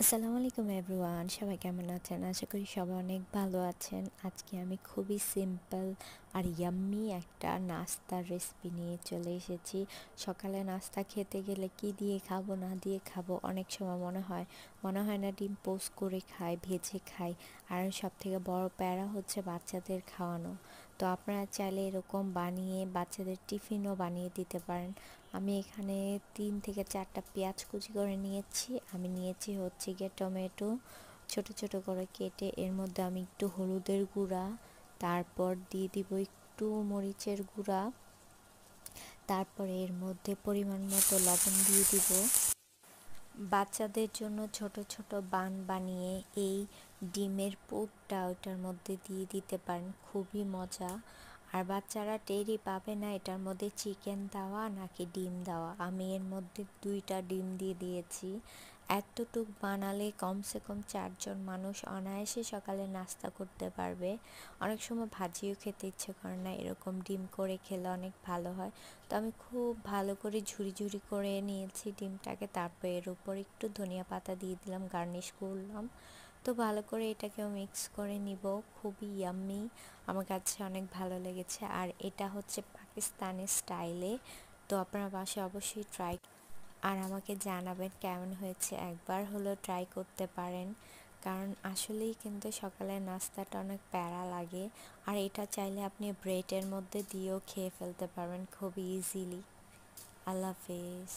আসসালামু আলাইকুম এভরিওয়ান, সবাই কেমন আছেন? আশা করি সবাই অনেক ভালো আছেন। আজকে আমি খুবই সিম্পল আর ইয়াম্মি একটা নাস্তার রেসিপি নিয়ে চলে এসেছি। সকালে নাস্তা খেতে গেলে কি দিয়ে খাবো না দিয়ে খাবো, অনেক সময় মনে হয় না ডিম পোস্ট করে খাই, ভেজে খাই। আর সবথেকে বড় প্যারা হচ্ছে বাচ্চাদের খাওয়ানো। তো আপনারা চাইলে এরকম বানিয়ে বাচ্চাদের টিফিনও বানিয়ে দিতে পারেন। আমি এখানে 3 থেকে 4টা পেঁয়াজ কুচি করে নিয়েছি। আমি নিয়েছি হচ্ছে গিয়ে টমেটো ছোট ছোট করে কেটে, এর মধ্যে আমি একটু হলুদের গুঁড়া, তারপর দিয়ে দিব একটু মরিচের গুঁড়া, তারপরে এর মধ্যে পরিমাণ মতো লবণ দিয়ে দিব। বাচ্চাদের জন্য ছোট ছোট বান বানিয়ে এই ডিমের পুরটা ওটার মধ্যে দিয়ে দিতে পারেন, খুবই মজা। আর বাচ্চারা টেরই পাবে না এটার মধ্যে চিকেন দেওয়া নাকি ডিম দেওয়া। আমি এর মধ্যে 2টা ডিম দিয়ে দিয়েছি। এতটুক বানালে কমসে কম 4জন মানুষ অনায়াসে সকালে নাস্তা করতে পারবে। অনেক সময় ভাজিও খেতে ইচ্ছে করে না, এরকম ডিম করে খেলে অনেক ভালো হয়। তো আমি খুব ভালো করে ঝুরি ঝুরি করে নিয়েছি ডিমটাকে, তারপর এর উপর একটু ধনিয়া পাতা দিয়ে দিলাম, গার্নিশ করলাম। তো ভালো করে এটাকেও মিক্স করে নিব। খুবই ইয়াম্মি, আমার কাছে অনেক ভালো লেগেছে। আর এটা হচ্ছে পাকিস্তানি স্টাইলে। তো আপনারা বাসায় অবশ্যই ট্রাই আর আমাকে জানাবেন কেমন হয়েছে। একবার হলো ট্রাই করতে পারেন, কারণ আসলেই কিন্তু সকালের নাস্তাটা অনেক প্যারা লাগে। আর এটা চাইলে আপনি ব্রেডের মধ্যে দিয়েও খেয়ে ফেলতে পারবেন খুব ইজিলি। আল্লাহ হাফেজ।